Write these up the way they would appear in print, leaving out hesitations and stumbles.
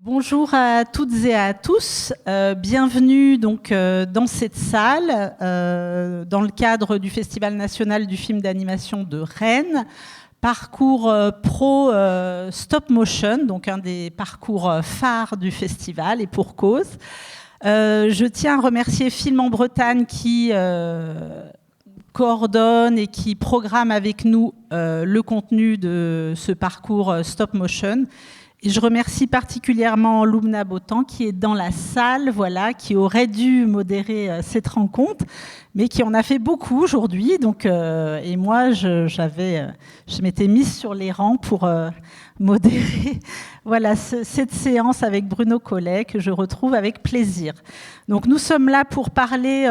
Bonjour à toutes et à tous, bienvenue donc dans cette salle dans le cadre du Festival national du film d'animation de Rennes, parcours pro stop motion, donc un des parcours phares du festival et pour cause. Je tiens à remercier Film en Bretagne qui coordonne et qui programme avec nous le contenu de ce parcours stop motion. Et je remercie particulièrement Lumna Botan qui est dans la salle, voilà, qui aurait dû modérer cette rencontre, mais qui en a fait beaucoup aujourd'hui. Donc, et moi, je m'étais mise sur les rangs pour modérer voilà, cette séance avec Bruno Collet que je retrouve avec plaisir. Donc nous sommes là pour parler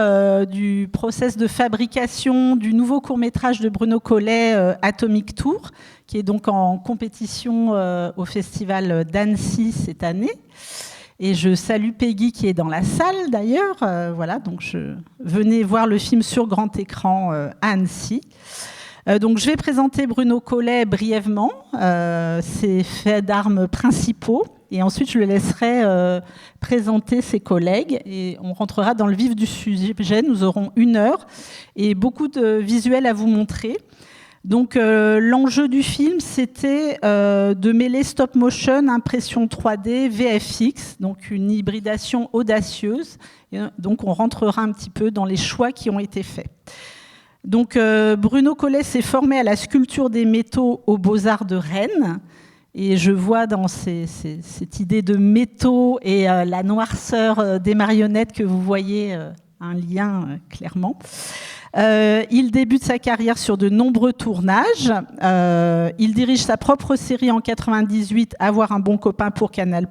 du process de fabrication du nouveau court-métrage de Bruno Collet, Atomic Tour, qui est donc en compétition au Festival d'Annecy cette année. Et je salue Peggy qui est dans la salle d'ailleurs. Voilà, donc venez voir le film sur grand écran à Annecy. Donc je vais présenter Bruno Collet brièvement, ses faits d'armes principaux, et ensuite je le laisserai présenter ses collègues, et on rentrera dans le vif du sujet. Nous aurons 1 heure et beaucoup de visuels à vous montrer. Donc l'enjeu du film, c'était de mêler stop motion, impression 3D, VFX, donc une hybridation audacieuse. Et donc on rentrera un petit peu dans les choix qui ont été faits. Donc Bruno Collet s'est formé à la sculpture des métaux aux Beaux-Arts de Rennes. Et je vois dans cette idée de métaux et la noirceur des marionnettes que vous voyez un lien clairement. Il débute sa carrière sur de nombreux tournages. Il dirige sa propre série en 98, Avoir un bon copain pour Canal+.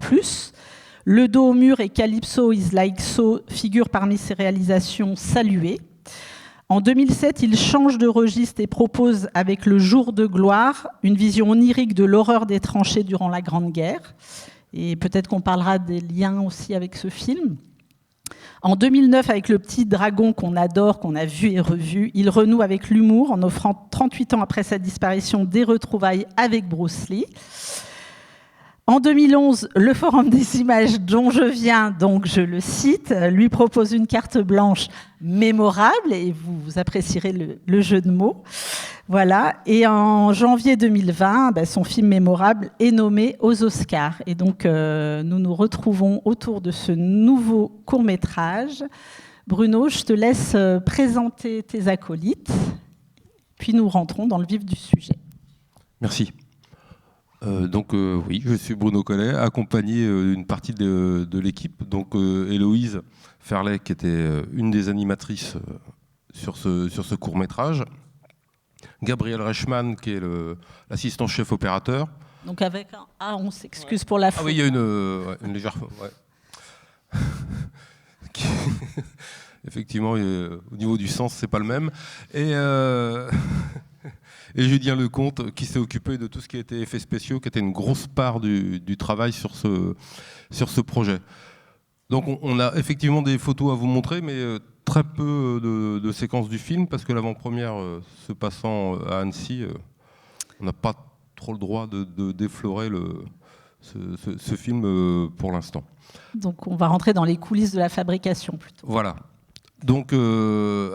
Le dos au mur et Calypso is like so figurent parmi ses réalisations saluées. En 2007, il change de registre et propose avec Le Jour de gloire une vision onirique de l'horreur des tranchées durant la Grande Guerre. Et peut-être qu'on parlera des liens aussi avec ce film. En 2009, avec Le Petit Dragon qu'on adore, qu'on a vu et revu, il renoue avec l'humour en offrant 38 ans après sa disparition des retrouvailles avec Bruce Lee. En 2011, le Forum des images dont je viens, donc je le cite, lui propose une carte blanche mémorable, et vous apprécierez le jeu de mots. Voilà. Et en janvier 2020, son film mémorable est nommé aux Oscars. Et donc, nous nous retrouvons autour de ce nouveau court-métrage. Bruno, je te laisse présenter tes acolytes, puis nous rentrons dans le vif du sujet. Merci. Oui, je suis Bruno Collet, accompagné d'une partie de l'équipe. Donc Héloïse Ferlet, qui était une des animatrices sur ce court-métrage. Gabriel Reichmann, qui est l'assistant chef opérateur. Donc avec un A, on s'excuse pour la faute. Ah oui, il y a une légère faute. Ouais. Effectivement, au niveau du sens, c'est pas le même. Et Julien Lecomte, qui s'est occupé de tout ce qui était effets spéciaux, qui était une grosse part du travail sur ce projet. Donc on a effectivement des photos à vous montrer, mais très peu de séquences du film, parce que l'avant-première se passant à Annecy, on n'a pas trop le droit de déflorer ce film pour l'instant. Donc on va rentrer dans les coulisses de la fabrication plutôt. Voilà. Donc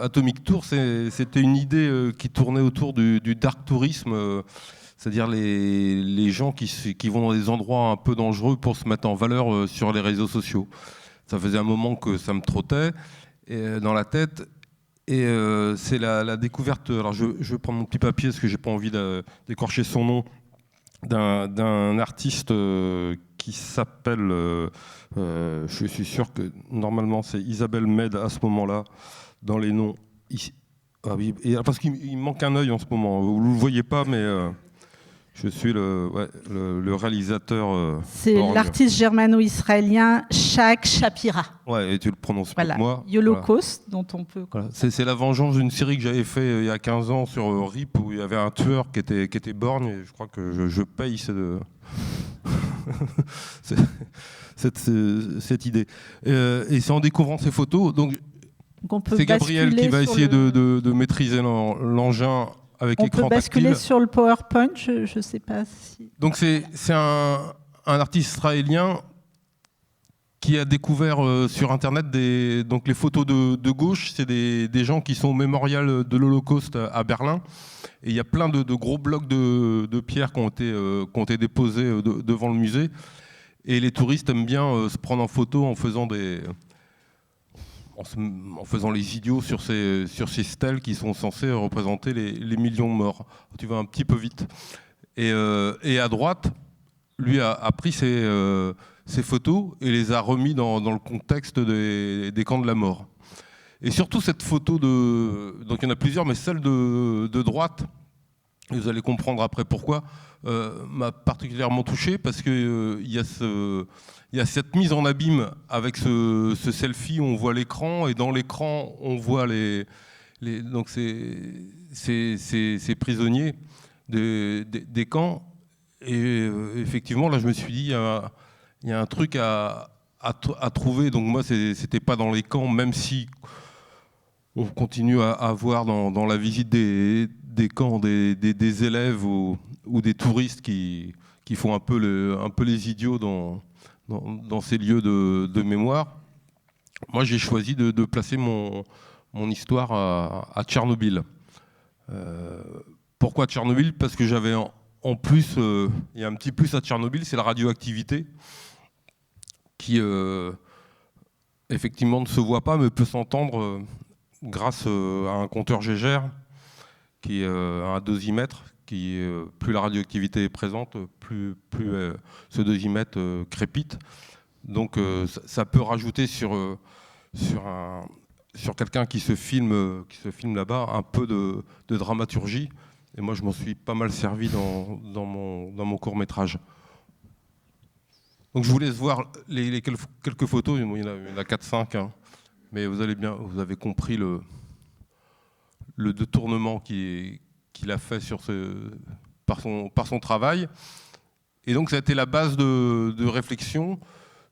Atomic Tour, c'était une idée qui tournait autour du dark tourisme, c'est-à-dire les gens qui vont dans des endroits un peu dangereux pour se mettre en valeur sur les réseaux sociaux. Ça faisait un moment que ça me trottait dans la tête, et c'est la découverte. Alors je vais prendre mon petit papier parce que j'ai pas envie d'écorcher son nom, d'un artiste qui s'appelle, je suis sûr que normalement c'est Isabelle Med à ce moment-là, dans les noms. Ah oui, parce qu'il me manque un œil en ce moment, vous ne le voyez pas, mais je suis le réalisateur. C'est l'artiste germano-israélien Shak Shapira. Ouais, et tu le prononces voilà. Pour moi. Holocaust, voilà. Dont on peut... Voilà. C'est la vengeance d'une série que j'avais fait il y a 15 ans sur RIP, où il y avait un tueur qui était borgne, et je crois que je paye cette idée. Et c'est en découvrant ces photos, donc c'est Gabriel qui va essayer de maîtriser l'engin avec écran tactile. On peut basculer sur le PowerPoint, je ne sais pas si... Donc c'est un artiste israélien qui a découvert sur Internet donc les photos de gauche. C'est des gens qui sont au mémorial de l'Holocauste à Berlin. Et il y a plein de gros blocs de pierres qui ont été déposés devant le musée. Et les touristes aiment bien se prendre en photo en faisant les idiots sur ces stèles qui sont censées représenter les millions de morts. Tu vas un petit peu vite. Et à droite, lui a pris ces photos et les a remis dans le contexte des camps de la mort. Et surtout cette photo donc il y en a plusieurs, mais celle de droite, et vous allez comprendre après pourquoi, m'a particulièrement touché parce qu'il y a cette mise en abîme avec ce selfie où on voit l'écran, et dans l'écran on voit donc ces prisonniers des camps. Et effectivement, là je me suis dit, il y a un truc à trouver. Donc moi, c'était pas dans les camps, même si on continue à voir dans la visite des camps des élèves ou des touristes qui font un peu les idiots dans ces lieux de mémoire. Moi, j'ai choisi de placer mon histoire à Tchernobyl. Pourquoi Tchernobyl ? Parce que j'avais en plus, il y a un petit plus à Tchernobyl, c'est la radioactivité qui effectivement ne se voit pas mais peut s'entendre grâce à un compteur Geiger qui est un dosimètre qui, plus la radioactivité est présente, plus ce dosimètre crépite. Donc ça peut rajouter sur quelqu'un qui se filme là-bas un peu de dramaturgie. Et moi, je m'en suis pas mal servi dans mon court-métrage. Donc je vous laisse voir les quelques photos. Il y en a 4-5, hein. Mais vous avez compris le détournement qu'il a fait par son travail. Et donc ça a été la base de réflexion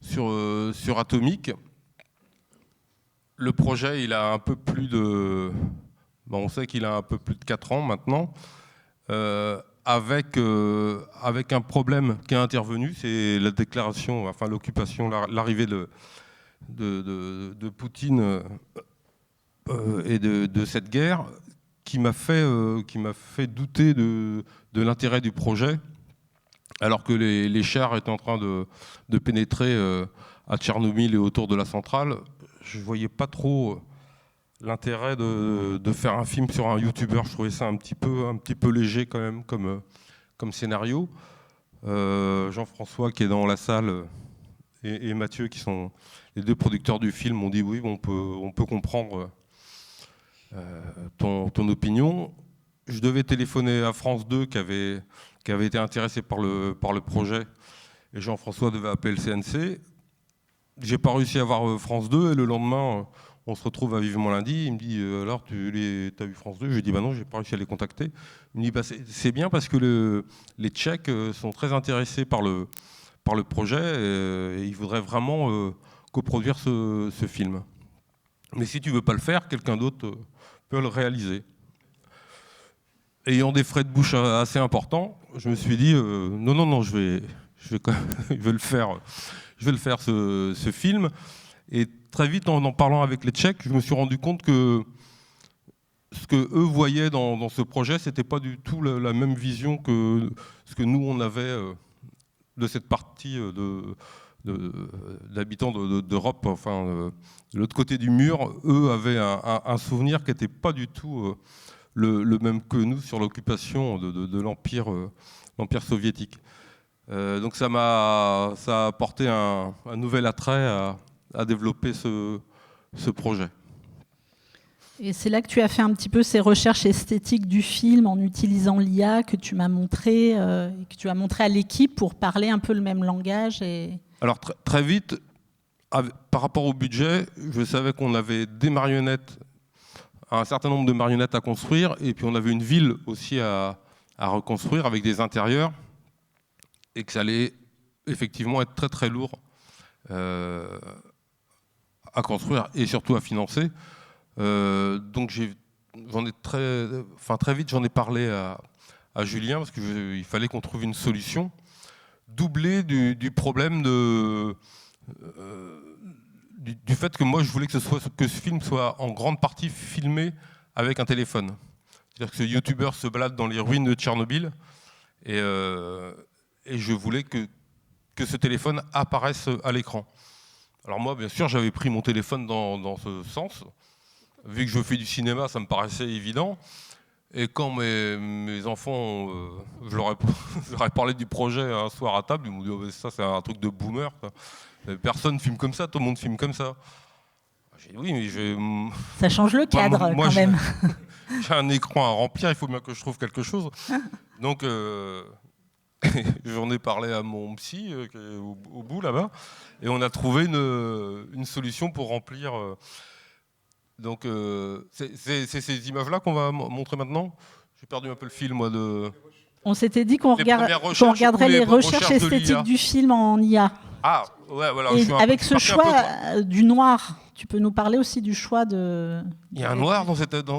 sur Atomic. Le projet, il a un peu plus de... on sait qu'il a un peu plus de 4 ans maintenant, avec un problème qui est intervenu, c'est la déclaration, enfin l'occupation, l'arrivée de Poutine et de cette guerre, qui m'a fait douter de l'intérêt du projet, alors que les chars étaient en train de pénétrer à Tchernobyl et autour de la centrale. Je ne voyais pas trop l'intérêt de faire un film sur un youtubeur. Je trouvais ça un petit peu léger quand même comme scénario. Jean-François qui est dans la salle et Mathieu qui sont les deux producteurs du film m'ont dit oui, on peut comprendre ton opinion. Je devais téléphoner à France 2 qui avait été intéressé par le projet, et Jean-François devait appeler le CNC. J'ai pas réussi à voir France 2 et le lendemain on se retrouve à Vivement Lundi. Il me dit alors tu as vu France 2 ? Je lui dis bah non, j'ai pas réussi à les contacter. Il me dit bah, c'est bien parce que les Tchèques sont très intéressés par le projet et ils voudraient vraiment coproduire ce film. Mais si tu veux pas le faire, quelqu'un d'autre peut le réaliser. Ayant des frais de bouche assez importants, je me suis dit non, je vais le faire ce film. Et très vite, en parlant avec les Tchèques, je me suis rendu compte que ce que eux voyaient dans ce projet, c'était pas du tout la même vision que ce que nous on avait de cette partie d'habitants d'Europe. Enfin, de l'autre côté du mur, eux avaient un souvenir qui n'était pas du tout le même que nous sur l'occupation de l'Empire soviétique. Donc ça a apporté un nouvel attrait à développer ce projet. Et c'est là que tu as fait un petit peu ces recherches esthétiques du film en utilisant l'IA que tu m'as montré, que tu as montré à l'équipe pour parler un peu le même langage. Alors très vite, par rapport au budget, je savais qu'on avait des marionnettes, un certain nombre de marionnettes à construire, et puis on avait une ville aussi à reconstruire avec des intérieurs, et que ça allait effectivement être très très lourd à construire et surtout à financer. Donc très vite j'en ai parlé à Julien parce qu'il fallait qu'on trouve une solution doublée du problème du fait que moi je voulais que ce film soit en grande partie filmé avec un téléphone. C'est-à-dire que ce youtubeur se balade dans les ruines de Tchernobyl et je voulais que ce téléphone apparaisse à l'écran. Alors moi, bien sûr, j'avais pris mon téléphone dans ce sens. Vu que je fais du cinéma, ça me paraissait évident. Et quand mes enfants, je leur ai parlé du projet un soir à table, ils m'ont dit oh, ça c'est un truc de boomer. Personne filme comme ça, tout le monde filme comme ça. J'ai dit oui, mais ça change le cadre moi, quand même. J'ai un écran à remplir, il faut bien que je trouve quelque chose. Donc j'en ai parlé à mon psy qui est au bout là-bas, et on a trouvé une solution pour remplir. Donc c'est ces images-là qu'on va montrer maintenant. J'ai perdu un peu le fil, moi. On s'était dit qu'on regarderait les recherches esthétiques du film en IA. Ah, ouais, voilà. Et avec ce choix du noir, tu peux nous parler aussi du choix de... Il y a un noir dans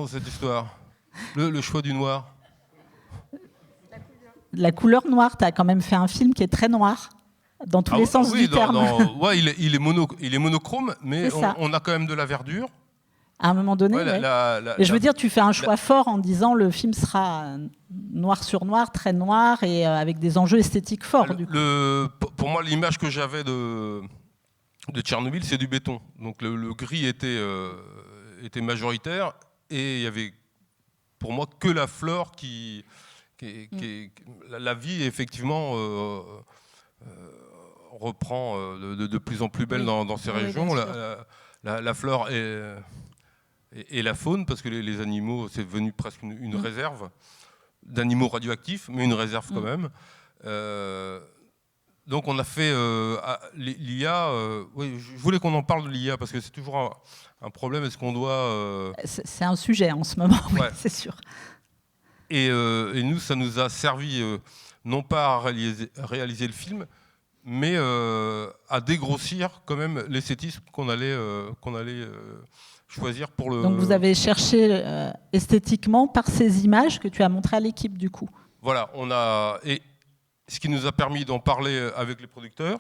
cette histoire. Le choix du noir. La couleur noire, tu as quand même fait un film qui est très noir, dans tous les sens du terme. Ouais, il est monochrome, mais on a quand même de la verdure. À un moment donné, ouais. Et je veux dire, tu fais un choix fort en disant le film sera noir sur noir, très noir, et avec des enjeux esthétiques forts. Pour moi, l'image que j'avais de Tchernobyl, c'est du béton. Donc le gris était majoritaire, et il y avait pour moi que la flore la vie effectivement reprend de plus en plus belle dans ces régions. La flore et la faune, parce que les animaux, c'est devenu presque une réserve d'animaux radioactifs, mais une réserve quand même. Donc on a fait l'IA. Oui, je voulais qu'on en parle de l'IA, parce que c'est toujours un problème. Est-ce qu'on doit... C'est un sujet en ce moment, ouais. Oui, c'est sûr. Et nous, ça nous a servi non pas à réaliser le film, mais à dégrossir quand même l'esthétisme qu'on allait choisir pour le... Donc vous avez cherché esthétiquement par ces images que tu as montrées à l'équipe du coup. Voilà, et ce qui nous a permis d'en parler avec les producteurs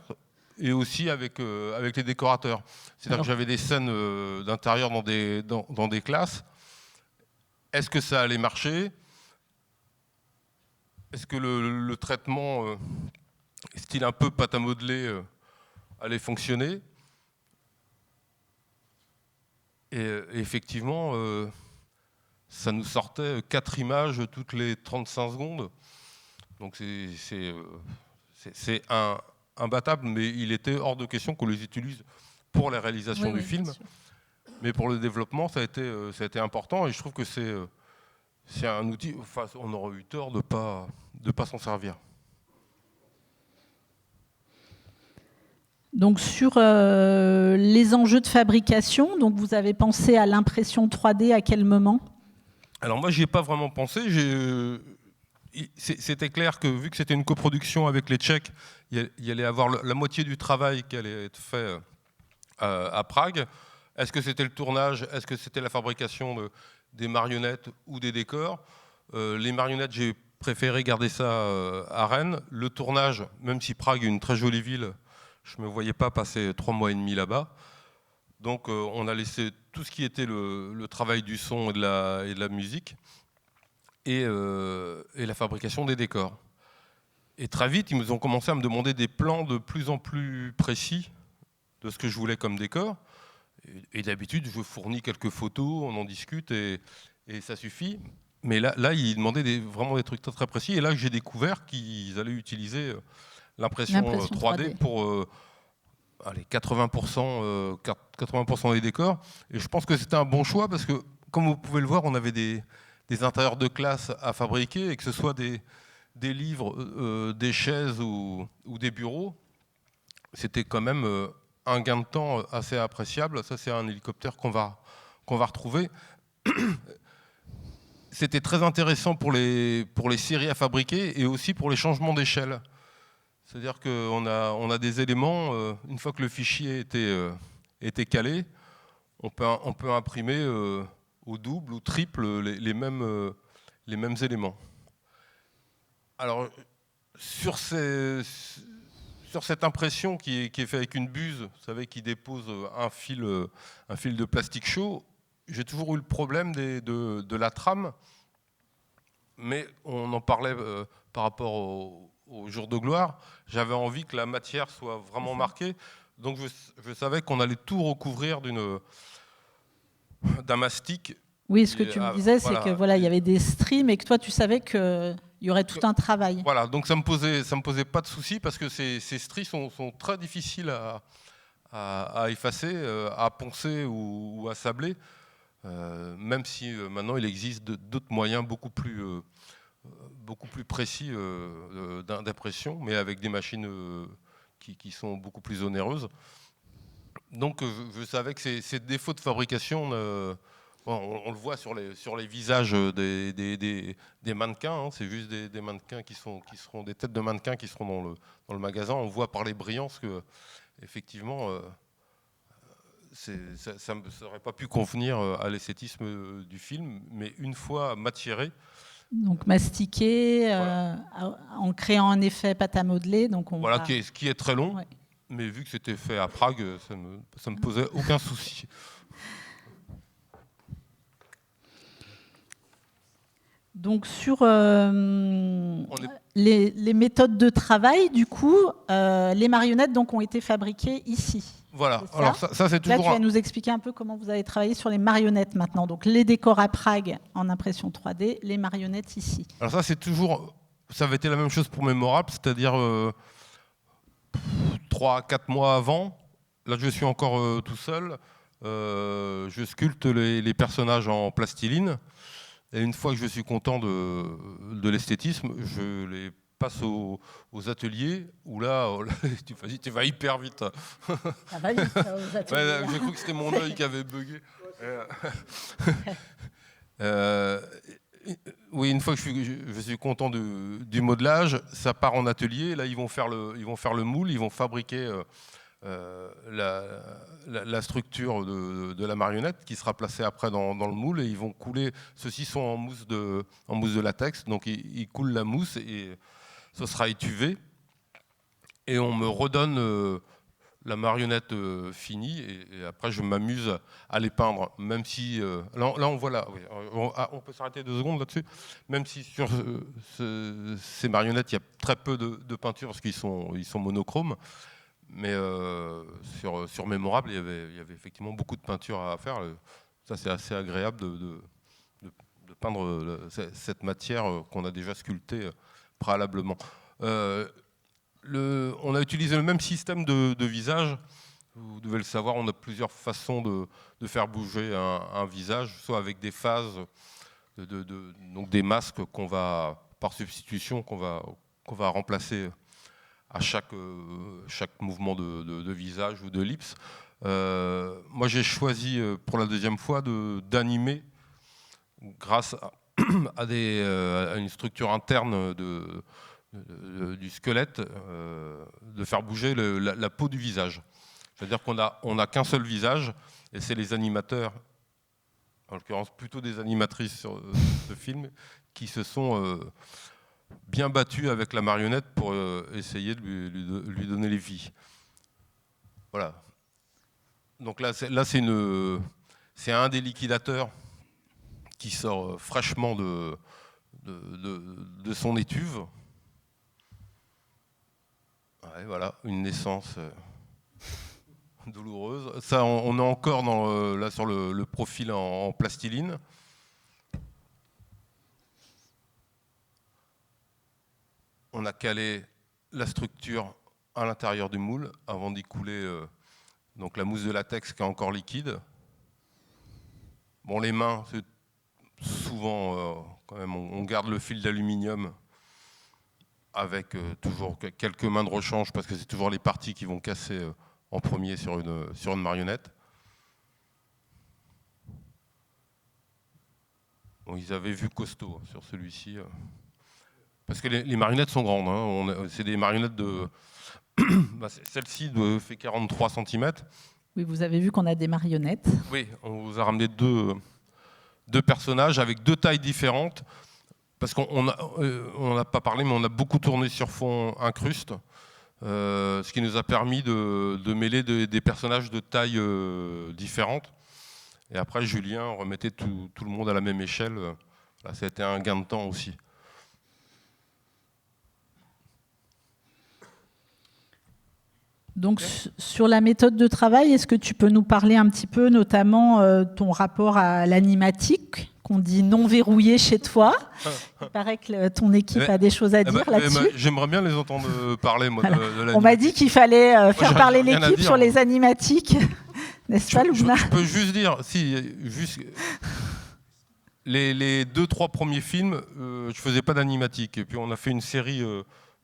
et aussi avec les décorateurs. C'est-à-dire que j'avais des scènes d'intérieur dans des classes. Est-ce que ça allait marcher ? Est-ce que le traitement style un peu pâte à modeler allait fonctionner ? Et effectivement, ça nous sortait 4 images toutes les 35 secondes. Donc c'est imbattable, mais il était hors de question qu'on les utilise pour la réalisation du film. Mais pour le développement, ça a été important, et je trouve que c'est un outil. Enfin, on aurait eu tort de pas s'en servir. Donc sur les enjeux de fabrication, donc vous avez pensé à l'impression 3D à quel moment ? Alors moi, j'y ai pas vraiment pensé. C'était clair que vu que c'était une coproduction avec les Tchèques, il y allait avoir la moitié du travail qui allait être fait à Prague. Est-ce que c'était le tournage ? Est-ce que c'était la fabrication des marionnettes ou des décors ? Les marionnettes, j'ai préféré garder ça à Rennes. Le tournage, même si Prague est une très jolie ville, je ne me voyais pas passer 3 mois et demi là-bas. Donc on a laissé tout ce qui était le travail du son et de la musique et la fabrication des décors. Et très vite, ils ont commencé à me demander des plans de plus en plus précis de ce que je voulais comme décor. Et d'habitude, je fournis quelques photos, on en discute et ça suffit. Mais là ils demandaient vraiment des trucs très, très précis. Et là, j'ai découvert qu'ils allaient utiliser l'impression 3D pour 80% des décors. Et je pense que c'était un bon choix parce que, comme vous pouvez le voir, on avait des intérieurs de classe à fabriquer, et que ce soit des livres, des chaises ou des bureaux, c'était quand même un gain de temps assez appréciable. Ça, c'est un hélicoptère qu'on va retrouver. C'était très intéressant pour les séries à fabriquer et aussi pour les changements d'échelle. C'est-à-dire qu'on a des éléments, une fois que le fichier était calé, on peut imprimer au double ou triple les mêmes éléments. Alors, sur sur cette impression qui est faite avec une buse, vous savez, qui dépose un fil de plastique chaud, j'ai toujours eu le problème de la trame, mais on en parlait par rapport au jour de gloire. J'avais envie que la matière soit vraiment marquée, donc je savais qu'on allait tout recouvrir d'un mastic. Oui, ce que tu me disais, c'est que voilà, il y avait des streams et que toi, tu savais qu'il y aurait tout un travail. Voilà, donc ça me posait pas de souci parce que ces stries sont très difficiles à effacer, à poncer ou à sabler, même si maintenant il existe d'autres moyens beaucoup plus précis d'impression, mais avec des machines qui sont beaucoup plus onéreuses. Donc je savais que ces défauts de fabrication, on le voit sur les visages des mannequins, hein, c'est juste des mannequins qui seront des têtes de mannequins qui seront dans le magasin. On voit par les brillances que effectivement ça n'aurait pas pu convenir à l'esthétisme du film, mais une fois matiéré. Donc mastiqué, voilà. En créant un effet pâte à modeler. Donc voilà, qui est très long, ouais. Mais vu que c'était fait à Prague, ça me posait aucun souci. Donc sur les méthodes de travail, du coup, les marionnettes donc, ont été fabriquées ici. Voilà, alors ça c'est toujours... Là, tu vas nous expliquer un peu comment vous avez travaillé sur les marionnettes maintenant. Donc les décors à Prague en impression 3D, les marionnettes ici. Alors ça c'est toujours... Ça avait été la même chose pour Mémorable, c'est-à-dire 3 à 4 mois avant. Là je suis encore tout seul. Je sculpte les personnages en plastiline. Et une fois que je suis content de l'esthétisme, je les passe aux ateliers où là tu vas hyper vite. Ça va vite, aux ateliers. Ouais, j'ai cru que c'était mon œil qui avait bugué. Oui, une fois que je suis content du modelage, ça part en atelier. Là, ils vont faire le moule, ils vont fabriquer la structure de la marionnette qui sera placée après dans le moule, et ils vont couler. Ceux-ci sont en mousse de latex, donc ils coulent la mousse et ce sera étuvé. Et on me redonne la marionnette finie, et après je m'amuse à les peindre, même si là on voit là, oui, on peut s'arrêter 2 secondes là-dessus, même si sur ces marionnettes il y a très peu de peinture parce qu'ils sont monochromes. Mais sur Mémorable, il y avait effectivement beaucoup de peinture à faire. Ça, c'est assez agréable de peindre cette matière qu'on a déjà sculptée préalablement. On a utilisé le même système de visage. Vous devez le savoir, on a plusieurs façons de faire bouger un visage, soit avec des phases, donc des masques qu'on va, par substitution, qu'on va remplacer à chaque mouvement de visage ou d'ellipse. Moi, j'ai choisi pour la deuxième fois d'animer grâce à une structure interne du squelette, de faire bouger la peau du visage. C'est-à-dire qu'on n'a qu'un seul visage, et c'est les animateurs, en l'occurrence plutôt des animatrices sur ce film, qui se sont bien battu avec la marionnette pour essayer de lui donner les vies. Voilà. Donc là c'est un des liquidateurs qui sort fraîchement de son étuve. Ouais, voilà, une naissance douloureuse. Ça, on est encore là sur le profil en plastiline. On a calé la structure à l'intérieur du moule avant d'y couler donc la mousse de latex qui est encore liquide. Bon, les mains, c'est souvent quand même, on garde le fil d'aluminium avec toujours quelques mains de rechange parce que c'est toujours les parties qui vont casser en premier sur une marionnette. Bon, ils avaient vu costaud sur celui-ci. Parce que les marionnettes sont grandes, hein. C'est des marionnettes de... Celle-ci fait 43 cm. Oui, vous avez vu qu'on a des marionnettes. Oui, on vous a ramené deux personnages avec 2 tailles différentes. Parce qu'on n'a pas parlé, mais on a beaucoup tourné sur fond incruste. ce qui nous a permis de mêler des personnages de taille différentes. Et après, Julien remettait tout le monde à la même échelle. Là, ça a été un gain de temps aussi. Donc, sur la méthode de travail, est-ce que tu peux nous parler un petit peu, notamment ton rapport à l'animatique, qu'on dit non verrouillé chez toi? Il paraît que ton équipe a des choses à dire là-dessus. J'aimerais bien les entendre parler, moi, voilà. de l'animatique. On m'a dit qu'il fallait faire parler l'équipe sur les animatiques. N'est-ce pas, Loubna? Je peux juste dire, les 2-3 premiers films, je faisais pas d'animatique. Et puis on a fait une série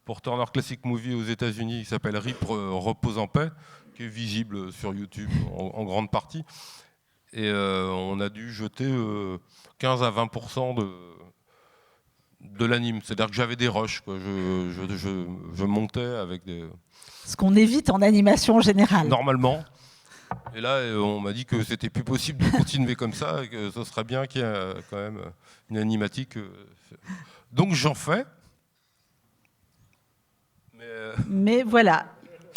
pour Turner Classic Movie aux États-Unis qui s'appelle RIP, Repose en paix, qui est visible sur YouTube en grande partie. Et on a dû jeter 15 à 20% de l'anime. C'est-à-dire que j'avais des rushs, quoi. Je montais avec des... Ce qu'on évite en animation en général. Normalement. Et là, on m'a dit que c'était plus possible de continuer comme ça, et que ce serait bien qu'il y ait quand même une animatique. Donc j'en fais. Mais voilà,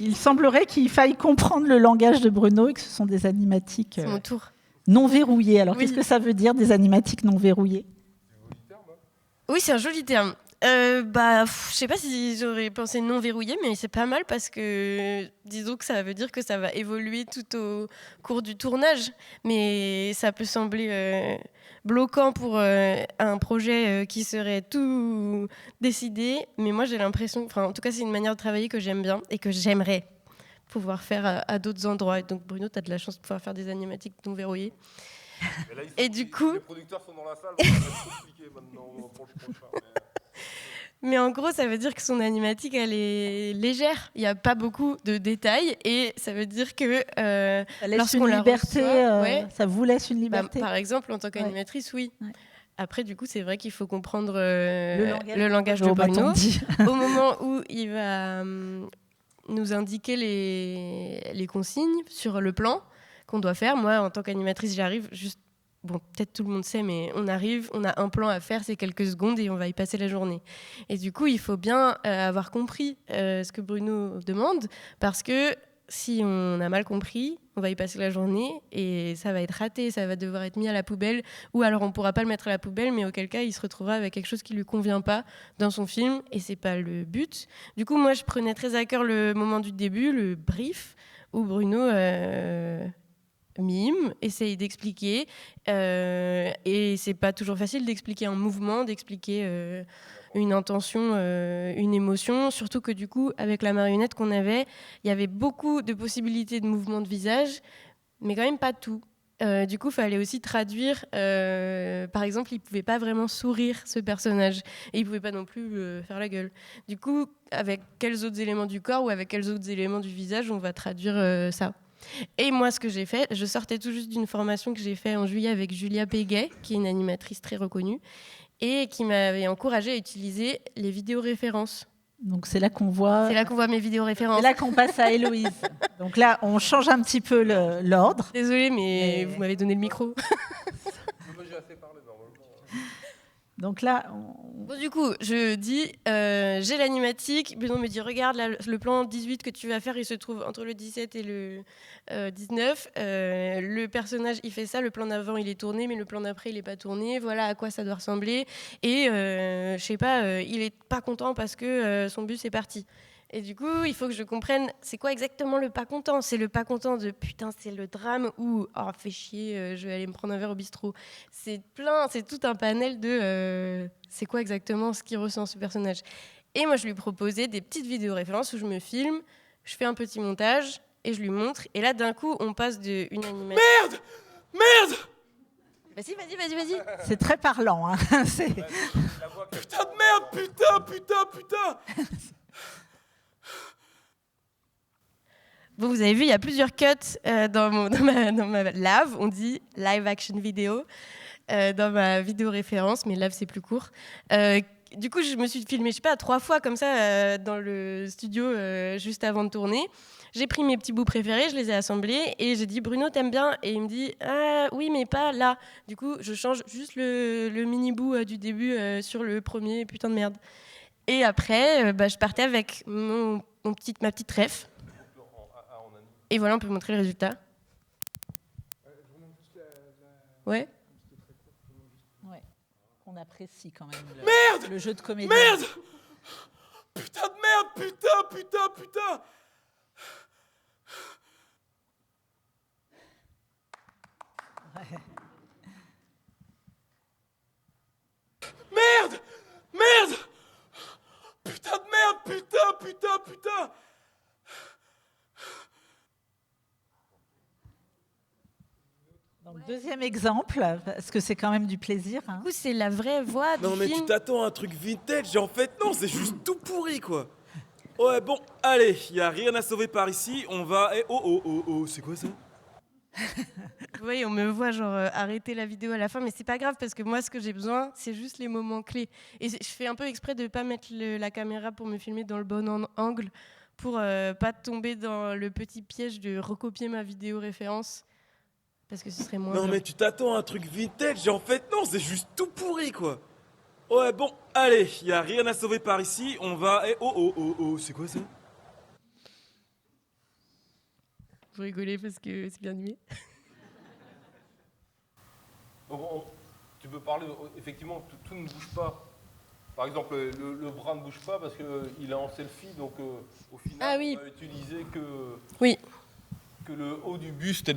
il semblerait qu'il faille comprendre le langage de Bruno et que ce sont des animatiques c'est mon tour. Non verrouillées. Alors Oui. qu'est-ce que ça veut dire, des animatiques non verrouillées? Oui, c'est un joli terme. Je sais pas si j'aurais pensé non verrouillé, mais c'est pas mal parce que disons que ça veut dire que ça va évoluer tout au cours du tournage. Mais ça peut sembler bloquant pour un projet qui serait tout décidé. Mais moi, j'ai l'impression, enfin, en tout cas, c'est une manière de travailler que j'aime bien et que j'aimerais pouvoir faire à d'autres endroits. Et donc, Bruno, tu as de la chance de pouvoir faire des animatiques non verrouillées. Et du coup, les producteurs sont dans la salle, on va expliquer maintenant pour le prochain. Mais en gros, ça veut dire que son animatique, elle est légère. Il n'y a pas beaucoup de détails. Et ça veut dire que Ça laisse lorsqu'on une la liberté, reçoit, ça vous laisse une liberté. par exemple, en tant qu'animatrice, oui. Ouais. Après, du coup, c'est vrai qu'il faut comprendre le langage de Oh, bah, Bruno. t'en dis. Au moment où il va nous indiquer les consignes sur le plan qu'on doit faire. Moi, en tant qu'animatrice, j'arrive juste... Bon, peut-être tout le monde sait, mais on arrive, on a un plan à faire, c'est quelques secondes et on va y passer la journée. Et du coup, il faut bien avoir compris ce que Bruno demande, parce que si on a mal compris, on va y passer la journée et ça va être raté, ça va devoir être mis à la poubelle, ou alors on ne pourra pas le mettre à la poubelle, mais auquel cas, il se retrouvera avec quelque chose qui ne lui convient pas dans son film, et ce n'est pas le but. Du coup, moi, je prenais très à cœur le moment du début, le brief, où Bruno... mime, essaye d'expliquer et c'est pas toujours facile d'expliquer un mouvement, d'expliquer une intention, une émotion, surtout que du coup avec la marionnette qu'on avait, il y avait beaucoup de possibilités de mouvements de visage, mais quand même pas tout. Du coup, il fallait aussi traduire. Par exemple, il ne pouvait pas vraiment sourire, ce personnage. Et il ne pouvait pas non plus faire la gueule. Du coup, avec quels autres éléments du corps ou avec quels autres éléments du visage on va traduire ça? Et moi, ce que j'ai fait, je sortais tout juste d'une formation que j'ai faite en juillet avec Julia Péguet, qui est une animatrice très reconnue, et qui m'avait encouragée à utiliser les vidéos-références. Donc c'est là qu'on voit... C'est là qu'on voit mes vidéos-références. C'est là qu'on passe à Héloïse. Donc là, on change un petit peu l'ordre. Désolée, mais vous m'avez donné le micro. Donc là, Bon, du coup, je dis, j'ai l'animatique. Bruno me dit, regarde, là, le plan 18 que tu vas faire, il se trouve entre le 17 et le 19. Le personnage, il fait ça. Le plan d'avant, il est tourné, mais le plan d'après, il n'est pas tourné. Voilà à quoi ça doit ressembler. Et, je sais pas, il n'est pas content parce que son bus est parti. Et du coup, il faut que je comprenne, c'est quoi exactement le pas content? C'est le pas content de putain, c'est le drame ou oh, fais chier, je vais aller me prendre un verre au bistrot. C'est tout un panel de c'est quoi exactement ce qu'il ressent ce personnage. Et moi, je lui proposais des petites vidéos références où je me filme, je fais un petit montage et je lui montre. Et là, d'un coup, on passe d'une animation. Merde! Vas-y. c'est très parlant. Hein. Putain de merde! Putain! Bon, vous avez vu, il y a plusieurs cuts dans ma LAV, on dit live action vidéo, dans ma vidéo référence, mais LAV c'est plus court. Du coup, je me suis filmée, je sais pas, 3 fois comme ça dans le studio juste avant de tourner. J'ai pris mes petits bouts préférés, je les ai assemblés et j'ai dit Bruno, t'aimes bien? Et il me dit ah oui, mais pas là. Du coup, je change juste le mini bout du début sur le premier putain de merde. Et après, je partais avec mon ma petite ref. Et voilà, on peut montrer le résultat. Ouais. Ouais. On apprécie quand même Merde le jeu de comédie. Merde! Putain de merde! Putain! Ouais. Merde! Putain de merde! Putain! Donc, deuxième exemple, parce que c'est quand même du plaisir. Hein. Du coup, c'est la vraie voix du Non mais film. tu t'attends à un truc vintage et en fait non, c'est juste tout pourri quoi. Ouais bon, allez, y a rien à sauver par ici, on va... Oh, c'est quoi ça? Vous voyez, on me voit genre arrêter la vidéo à la fin, mais c'est pas grave parce que moi, ce que j'ai besoin, c'est juste les moments clés. Et je fais un peu exprès de pas mettre la caméra pour me filmer dans le bon angle, pour pas tomber dans le petit piège de recopier ma vidéo référence, parce que ce serait moins Non bien. mais tu t'attends à un truc vintage et en fait non, c'est juste tout pourri quoi. Ouais bon, allez, y a rien à sauver par ici, on va... Oh, c'est quoi ça? Vous rigolez parce que c'est bien animé. Tu peux parler, effectivement, tout ne bouge pas. Par exemple, le bras ne bouge pas parce qu'il est en selfie, donc au final, Ah oui. on va utiliser Oui. que le haut du buste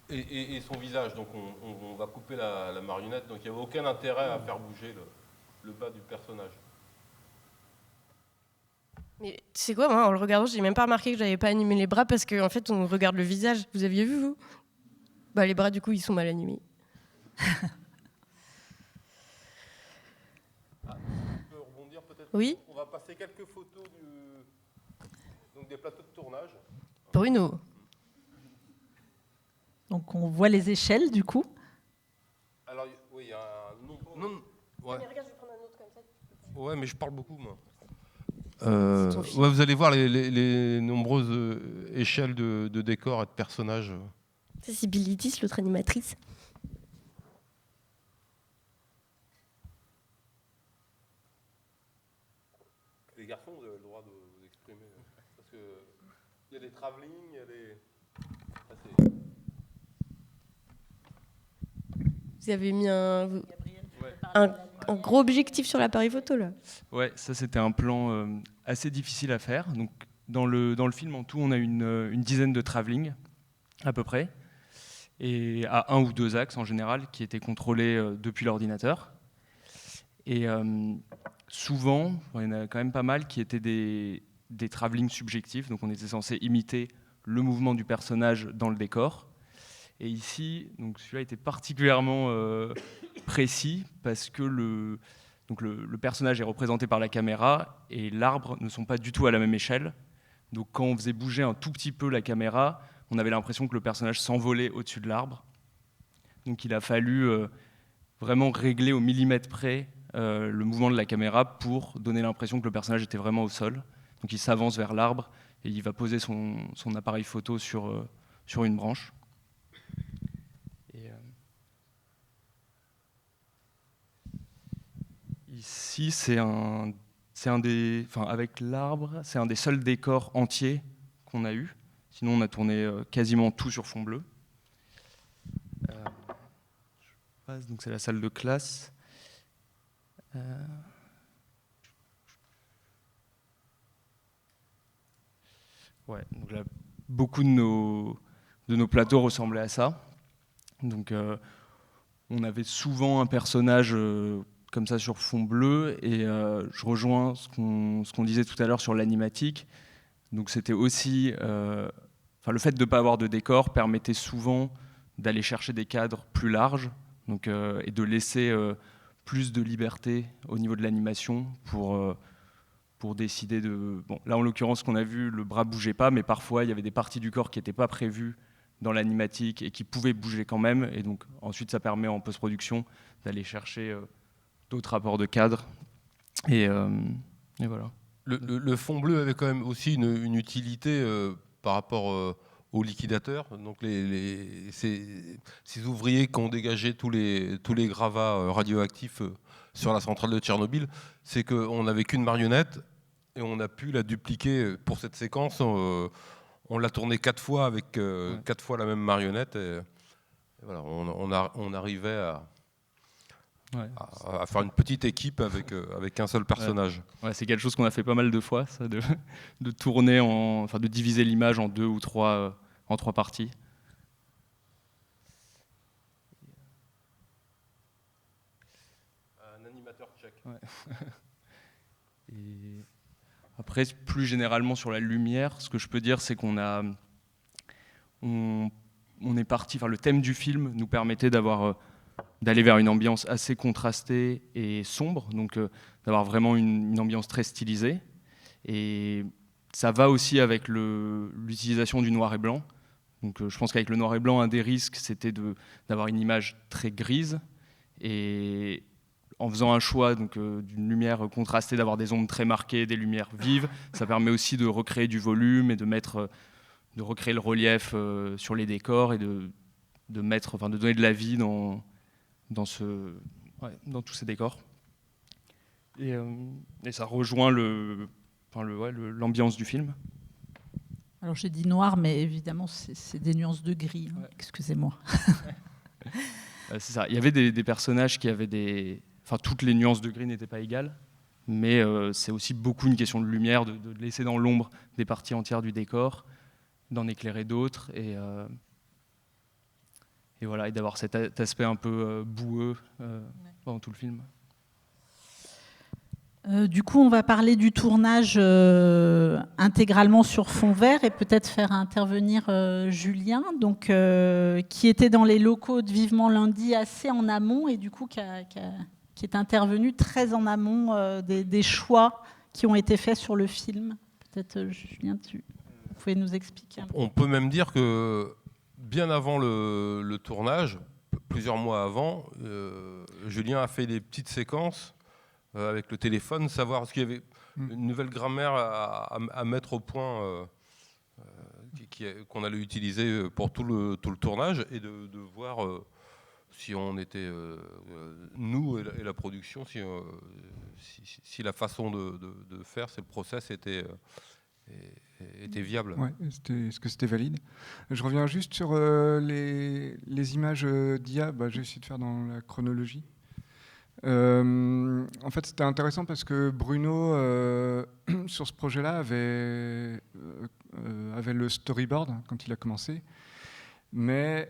et son visage. Donc on va couper la marionnette, donc il n'y a aucun intérêt à faire bouger le bas du personnage. Mais tu sais quoi, moi, en le regardant, j'ai même pas remarqué que j'avais pas animé les bras parce qu'en fait, on regarde le visage. Vous aviez vu, vous? Bah, les bras, du coup, ils sont mal animés. Je peux rebondir peut-être? Oui. On va passer quelques photos donc des plateaux de tournage. Bruno. Donc on voit les échelles du coup. Alors, oui, il y a un nombre. Non, ouais. Mais regarde, je vais prendre un autre comme ça. Ouais, mais je parle beaucoup, moi. ton film. Ouais, vous allez voir les nombreuses échelles de décors et de personnages. Ça, c'est Billy Tis, l'autre animatrice. Les garçons, vous avez le droit de vous exprimer. Parce que il y a des travelling, il y a des... Vous avez mis un gros objectif sur l'appareil photo, là. Ouais, ça c'était un plan assez difficile à faire. Donc, dans le film, en tout, on a une dizaine de travelling, à peu près, et à 1 ou 2 axes en général, qui étaient contrôlés depuis l'ordinateur. Et souvent, il y en a quand même pas mal qui étaient des travelling subjectifs, donc on était censé imiter le mouvement du personnage dans le décor. Et ici, donc celui-là était particulièrement précis parce que le personnage est représenté par la caméra et l'arbre ne sont pas du tout à la même échelle. Donc quand on faisait bouger un tout petit peu la caméra, on avait l'impression que le personnage s'envolait au-dessus de l'arbre. Donc il a fallu vraiment régler au millimètre près le mouvement de la caméra pour donner l'impression que le personnage était vraiment au sol. Donc il s'avance vers l'arbre et il va poser son appareil photo sur une branche. Ici, avec l'arbre, c'est un des seuls décors entiers qu'on a eu. Sinon, on a tourné quasiment tout sur fond bleu. Donc c'est la salle de classe. Ouais, donc là, beaucoup de nos plateaux ressemblaient à ça. Donc, on avait souvent un personnage comme ça sur fond bleu, et je rejoins ce qu'on disait tout à l'heure sur l'animatique. Donc c'était aussi, le fait de ne pas avoir de décor permettait souvent d'aller chercher des cadres plus larges, donc, et de laisser plus de liberté au niveau de l'animation pour décider de... Bon, là en l'occurrence, ce qu'on a vu, le bras bougeait pas, mais parfois il y avait des parties du corps qui n'étaient pas prévues dans l'animatique et qui pouvaient bouger quand même, et donc ensuite ça permet en post-production d'aller chercher d'autres apports de cadre, et voilà. Le fond bleu avait quand même aussi une utilité par rapport aux liquidateurs. Donc ces ouvriers qui ont dégagé tous les gravats radioactifs sur la centrale de Tchernobyl, c'est qu'on n'avait qu'une marionnette et on a pu la dupliquer pour cette séquence. On l'a tournée 4 fois avec 4 fois la même marionnette. Et voilà, on arrivait à faire une petite équipe avec un seul personnage. Ouais, c'est quelque chose qu'on a fait pas mal de fois, ça, de tourner, de diviser l'image en 2 ou 3 parties. Un animateur tchèque. Ouais. Et après, plus généralement sur la lumière, ce que je peux dire, c'est qu'on est parti. Enfin, le thème du film nous permettait d'aller vers une ambiance assez contrastée et sombre, donc d'avoir vraiment une ambiance très stylisée. Et ça va aussi avec l'utilisation du noir et blanc. Donc, je pense qu'avec le noir et blanc, un des risques, c'était d'avoir une image très grise. Et en faisant un choix d'une lumière contrastée, d'avoir des ombres très marquées, des lumières vives, ça permet aussi de recréer du volume et de recréer le relief sur les décors et de donner de la vie dans tous ces décors. Et ça rejoint l'ambiance du film. Alors j'ai dit noir, mais évidemment c'est des nuances de gris, hein. Excusez-moi. C'est ça. Il y avait des personnages qui avaient toutes les nuances de gris n'étaient pas égales, mais c'est aussi beaucoup une question de lumière, de laisser dans l'ombre des parties entières du décor, d'en éclairer d'autres, et voilà, et d'avoir cet aspect un peu boueux pendant tout le film. Du coup, on va parler du tournage intégralement sur fond vert et peut-être faire intervenir Julien, donc, qui était dans les locaux de Vivement Lundi assez en amont et du coup qui est intervenu très en amont des choix qui ont été faits sur le film. Peut-être Julien, vous pouvez nous expliquer un peu. On peut même dire que bien avant le tournage, plusieurs mois avant, Julien a fait des petites séquences avec le téléphone, savoir ce qu'il y avait une nouvelle grammaire à mettre au point qu'on allait utiliser pour tout le tournage et de voir si on était, nous et la production, si la façon de faire, si le process était viable. Ouais, est-ce que c'était valide? Je reviens juste sur les images d'IA. J'ai essayé de faire dans la chronologie. En fait, c'était intéressant parce que Bruno, sur ce projet-là, avait le storyboard quand il a commencé, mais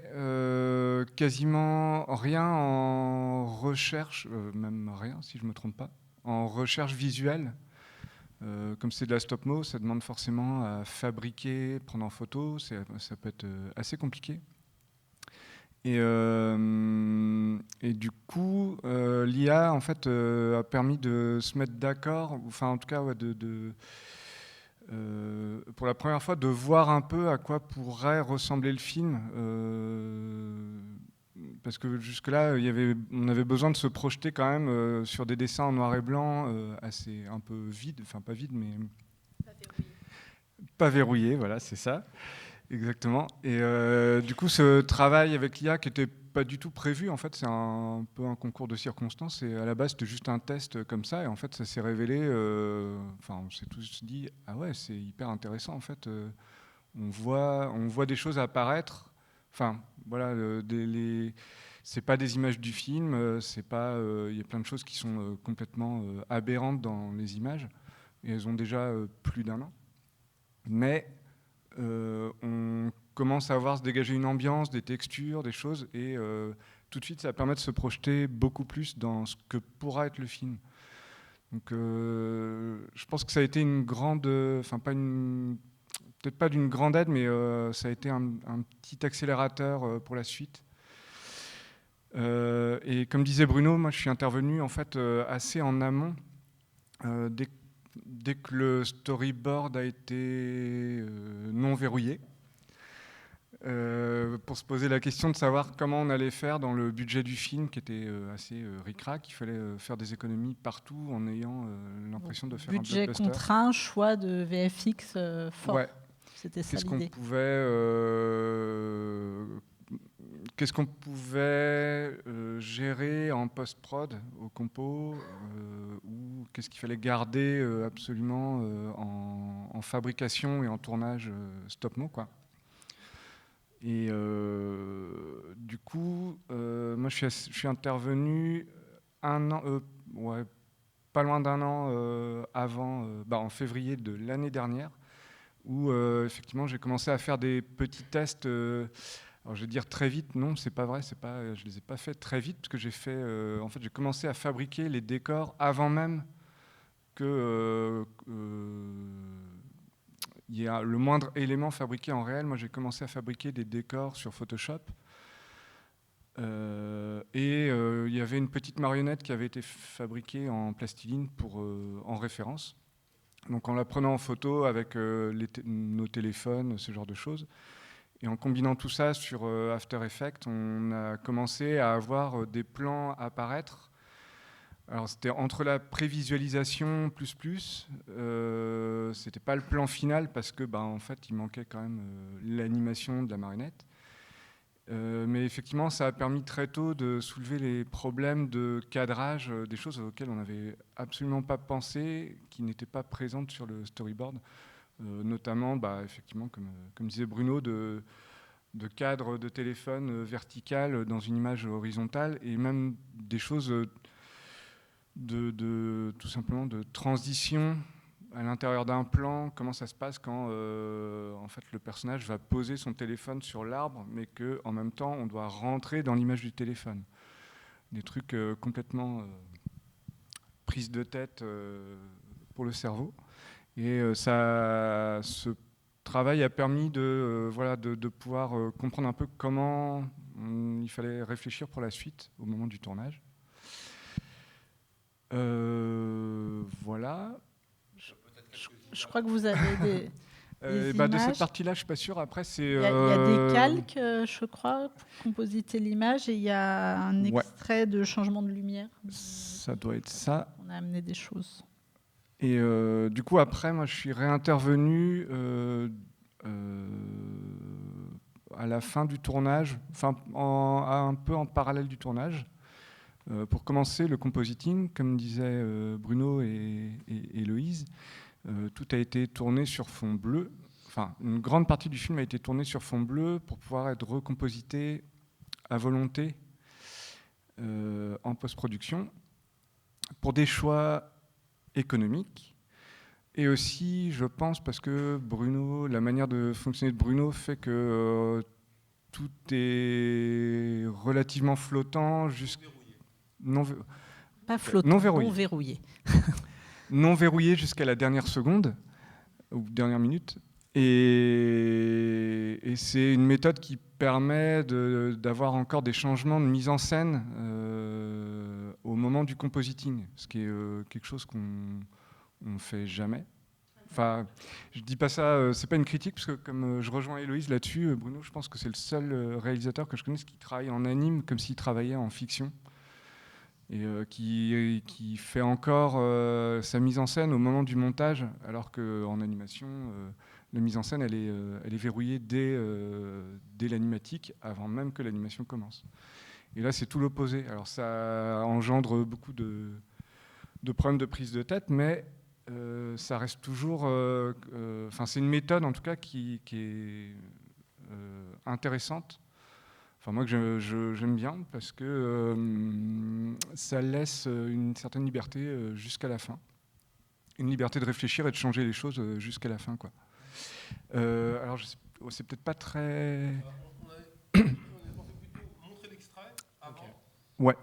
quasiment rien en recherche, même rien si je ne me trompe pas, en recherche visuelle. Comme c'est de la stop-mo, ça demande forcément à fabriquer, prendre en photo, ça peut être assez compliqué. Et du coup, l'IA en fait a permis de se mettre d'accord, enfin en tout cas pour la première fois de voir un peu à quoi pourrait ressembler le film, parce que jusque-là on avait besoin de se projeter quand même sur des dessins en noir et blanc assez un peu vides, enfin pas vides mais pas verrouillés, voilà c'est ça. Exactement. Et du coup, ce travail avec l'IA qui n'était pas du tout prévu, en fait, c'est un peu un concours de circonstances. Et à la base, c'était juste un test comme ça. Et en fait, ça s'est révélé. On s'est tous dit, ah ouais, c'est hyper intéressant. En fait, on voit des choses apparaître. Enfin, voilà, c'est pas des images du film. C'est pas. Il y a plein de choses qui sont complètement aberrantes dans les images. Et elles ont déjà plus d'1 an. Mais on commence à voir se dégager une ambiance, des textures, des choses, et tout de suite, ça permet de se projeter beaucoup plus dans ce que pourra être le film. Donc, je pense que ça a été une grande, peut-être pas d'une grande aide, mais ça a été un petit accélérateur pour la suite. Et comme disait Bruno, moi, je suis intervenu en fait assez en amont, dès que le storyboard a été non verrouillé, pour se poser la question de savoir comment on allait faire dans le budget du film qui était assez ric-rac. Il fallait faire des économies partout en ayant l'impression de faire budget un blockbuster. contraint, choix de VFX fort. Ouais. C'était ça Qu'est-ce l'idée. qu'on pouvait qu'est-ce qu'on pouvait gérer en post-prod, au compo, ou qu'est-ce qu'il fallait garder absolument en fabrication et en tournage stop-mo, quoi. Et du coup, moi je suis intervenu un an, pas loin d'un an avant, en février de l'année dernière, où effectivement j'ai commencé à faire des petits tests. Alors je vais dire très vite, non, c'est pas vrai, je les ai pas fait très vite, parce que j'ai commencé à fabriquer les décors avant même que il y a le moindre élément fabriqué en réel. Moi, j'ai commencé à fabriquer des décors sur Photoshop. Il y avait une petite marionnette qui avait été fabriquée en plastiline en référence. Donc, en la prenant en photo avec nos téléphones, ce genre de choses. Et en combinant tout ça sur After Effects, on a commencé à avoir des plans apparaître. Alors c'était entre la prévisualisation c'était pas le plan final parce que en fait il manquait quand même l'animation de la marionnette. Mais effectivement ça a permis très tôt de soulever les problèmes de cadrage, des choses auxquelles on n'avait absolument pas pensé, qui n'étaient pas présentes sur le storyboard, notamment effectivement comme disait Bruno de cadre de téléphone vertical dans une image horizontale, et même des choses tout simplement de transition à l'intérieur d'un plan. Comment ça se passe quand en fait, le personnage va poser son téléphone sur l'arbre, mais qu'en même temps, on doit rentrer dans l'image du téléphone. Des trucs complètement prise de tête pour le cerveau. Et ce travail a permis de pouvoir comprendre un peu comment il fallait réfléchir pour la suite au moment du tournage. Voilà. Je crois que vous avez des images. De cette partie-là, je suis pas sûr. Après, il y a des calques, je crois, pour compositer l'image, et il y a un extrait de changement de lumière. Ça doit être ça. On a amené des choses. Et du coup, après, moi, je suis réintervenu à la fin du tournage, un peu en parallèle du tournage. Pour commencer, le compositing, comme disaient Bruno et Héloïse, tout a été tourné sur fond bleu. Enfin, une grande partie du film a été tournée sur fond bleu pour pouvoir être recomposité à volonté en post-production, pour des choix économiques. Et aussi, je pense, parce que la manière de fonctionner de Bruno fait que tout est relativement flottant, pas flottant, non verrouillé. Non verrouillé jusqu'à la dernière seconde ou dernière minute. Et c'est une méthode qui permet d'avoir encore des changements de mise en scène au moment du compositing, ce qui est quelque chose qu'on ne fait jamais. Enfin, je dis pas ça, c'est pas une critique, parce que comme je rejoins Héloïse là-dessus, Bruno, je pense que c'est le seul réalisateur que je connaisse qui travaille en anime comme s'il travaillait en fiction. Et qui fait encore sa mise en scène au moment du montage, alors qu'en animation, la mise en scène, elle est verrouillée dès l'animatique, avant même que l'animation commence. Et là, c'est tout l'opposé. Alors ça engendre beaucoup de problèmes de prise de tête, mais ça reste toujours... c'est une méthode, en tout cas, qui est intéressante. Enfin, moi, que j'aime bien, parce que ça laisse une certaine liberté jusqu'à la fin. Une liberté de réfléchir et de changer les choses jusqu'à la fin, quoi. Alors, c'est peut-être pas très... On est pensé plutôt montrer l'extrait avant. Okay. Ouais,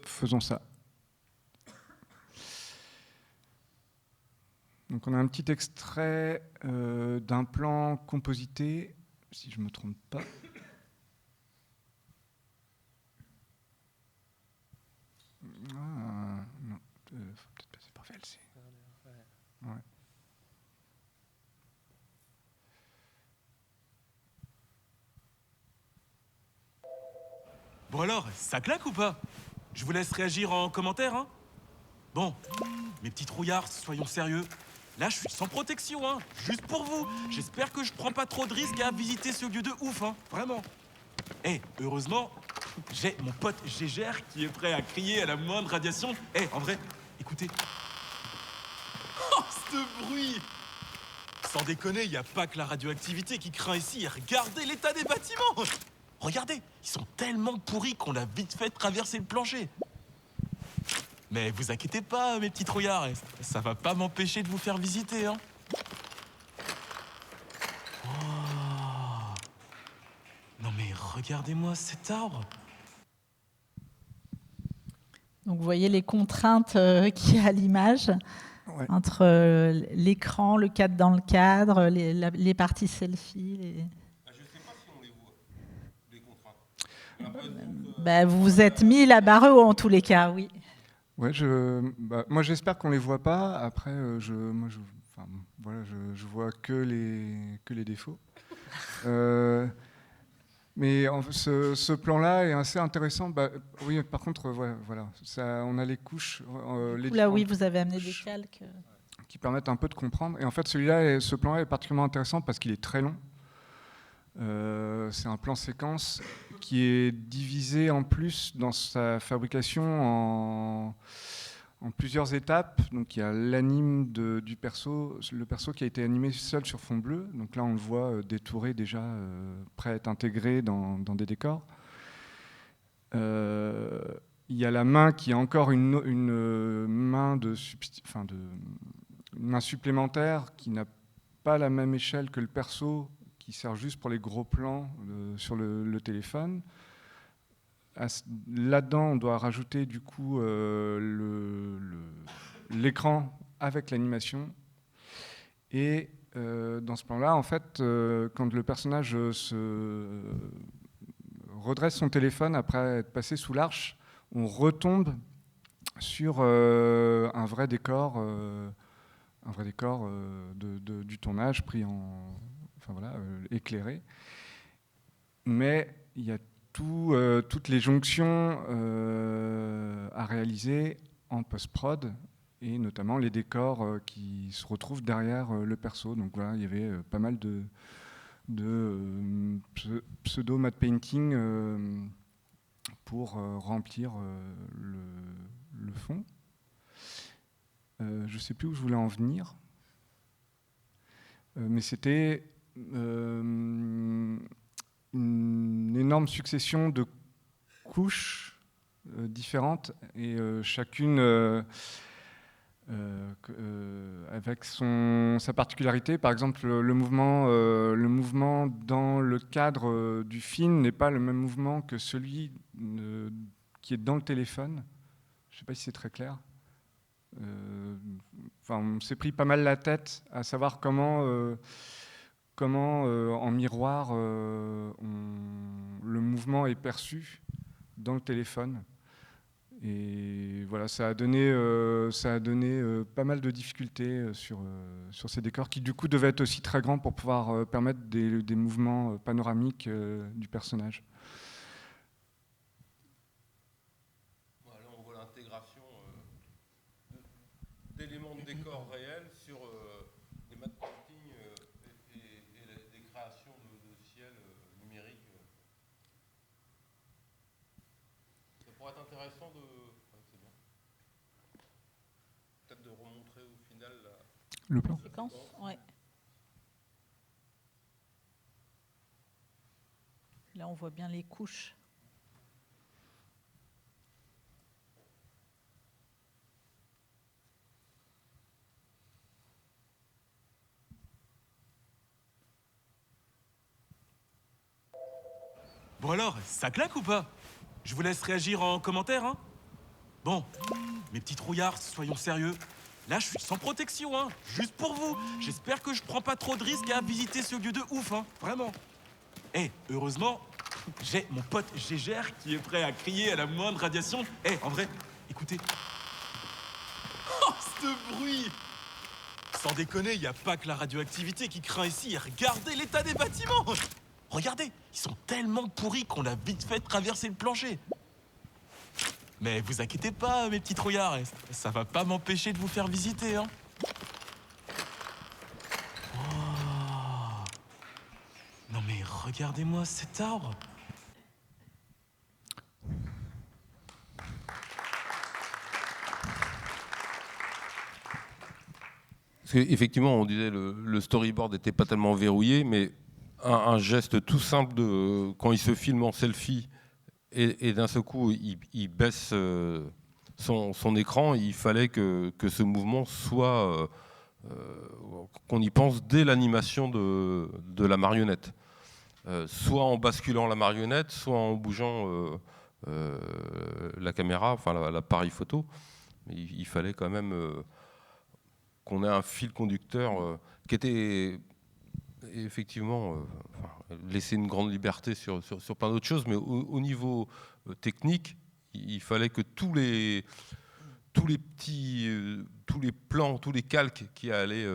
faisons ça. Donc, on a un petit extrait d'un plan composité, si je ne me trompe pas. Non, faut peut-être passer par VLC. Ouais. Bon alors, ça claque ou pas? Je vous laisse réagir en commentaire, hein. Bon, mes petits trouillards, soyons sérieux. Là, je suis sans protection, hein, juste pour vous. J'espère que je prends pas trop de risques à visiter ce lieu de ouf, hein, vraiment. Heureusement, j'ai mon pote Gégère qui est prêt à crier à la moindre radiation. En vrai, écoutez. Oh, ce bruit! Sans déconner, il n'y a pas que la radioactivité qui craint ici. Regardez l'état des bâtiments! Regardez, ils sont tellement pourris qu'on a vite fait traverser le plancher. Mais vous inquiétez pas, mes petits trouillards, ça va pas m'empêcher de vous faire visiter, hein. Oh. Non mais regardez-moi cet arbre. Donc vous voyez les contraintes qu'il y a à l'image, Ouais. entre l'écran, le cadre dans le cadre, les parties selfie. Je ne sais pas si on les voit, les contraintes. Bah, vous vous êtes mis la barre haut en tous les cas, oui. Ouais, moi j'espère qu'on les voit pas. Après, je vois que les défauts. Mais ce plan-là est assez intéressant. Oui, par contre, voilà, on a les couches, Là, oui, vous avez amené des calques. qui permettent un peu de comprendre. Et en fait, ce plan-là est particulièrement intéressant parce qu'il est très long. C'est un plan séquence qui est divisé en plus dans sa fabrication en plusieurs étapes. Donc il y a l'anime du perso, le perso qui a été animé seul sur fond bleu. Donc là on le voit détouré déjà, prêt à être intégré dans des décors. Il y a la main qui est encore une main une main supplémentaire qui n'a pas la même échelle que le perso, qui sert juste pour les gros plans sur le téléphone. Là-dedans, on doit rajouter du coup l'écran avec l'animation. Et dans ce plan-là, en fait, quand le personnage redresse son téléphone après être passé sous l'arche, on retombe sur un vrai décor du tournage pris éclairé. Mais il y a toutes les jonctions à réaliser en post-prod, et notamment les décors qui se retrouvent derrière le perso. Donc voilà, il y avait pas mal de pseudo-matte painting pour remplir le fond. Je ne sais plus où je voulais en venir, mais c'était une énorme succession de couches différentes, et chacune avec sa particularité. Par exemple, le mouvement dans le cadre du film n'est pas le même mouvement que celui qui est dans le téléphone. Je ne sais pas si c'est très clair. On s'est pris pas mal la tête à savoir comment en miroir le mouvement est perçu dans le téléphone. Et voilà, ça a donné pas mal de difficultés sur ces décors qui du coup devaient être aussi très grands pour pouvoir permettre des mouvements panoramiques du personnage. Là, on voit l'intégration d'éléments de décor réels sur des matte painting et des créations de ciel numérique. Ça pourrait être intéressant c'est bien. Peut-être de remontrer au final Le plan. Séquence, ouais. Là, on voit bien les couches. Bon alors, ça claque ou pas? Je vous laisse réagir en commentaire, hein. Bon, mes petits trouillards, soyons sérieux. Là, je suis sans protection, hein, juste pour vous. J'espère que je prends pas trop de risques à visiter ce lieu de ouf, hein, vraiment. Heureusement, j'ai mon pote Gégère qui est prêt à crier à la moindre radiation. En vrai, écoutez. Oh, ce bruit! Sans déconner, il n'y a pas que la radioactivité qui craint ici. Regardez l'état des bâtiments! Regardez, ils sont tellement pourris qu'on a vite fait traverser le plancher. Mais vous inquiétez pas, mes petits trouillards, ça va pas m'empêcher de vous faire visiter, hein. Oh. Non mais regardez-moi cet arbre. Parce qu'effectivement, on disait le storyboard n'était pas tellement verrouillé, mais un geste tout simple quand il se filme en selfie et d'un seul coup il baisse son écran, il fallait que ce mouvement soit qu'on y pense dès l'animation de la marionnette, soit en basculant la marionnette, soit en bougeant la caméra, enfin l'appareil photo. Il fallait quand même qu'on ait un fil conducteur qui était effectivement laisser une grande liberté sur plein d'autres choses, mais au niveau technique, il fallait que tous les plans, tous les calques qui allaient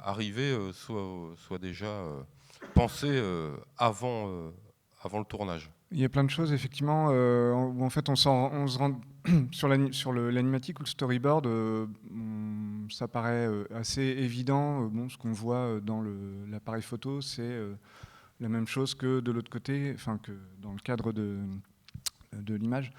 arriver soient déjà pensés avant le tournage. Il y a plein de choses, effectivement, où en fait on se rend sur l'animatique ou le storyboard, ça paraît assez évident. Ce qu'on voit dans l'appareil photo, c'est la même chose que de l'autre côté, enfin que dans le cadre de l'image.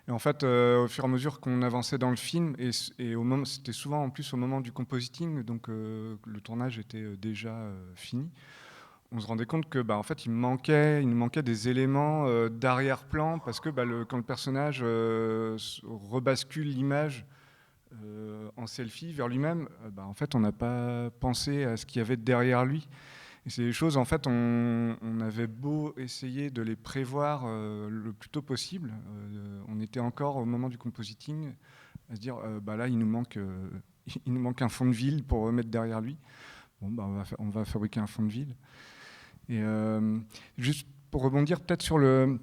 Et en fait, au fur et à mesure qu'on avançait dans le film, et c'était souvent en plus au moment du compositing, donc le tournage était déjà fini, on se rendait compte que en fait, il nous manquait des éléments d'arrière-plan, parce que quand le personnage rebascule l'image en selfie vers lui-même, en fait, on n'a pas pensé à ce qu'il y avait derrière lui. Et c'est des choses, en fait, on avait beau essayer de les prévoir le plus tôt possible. On était encore au moment du compositing à se dire, là, il nous manque un fond de ville pour remettre derrière lui. Bon, on va fabriquer un fond de ville. Et juste pour rebondir peut-être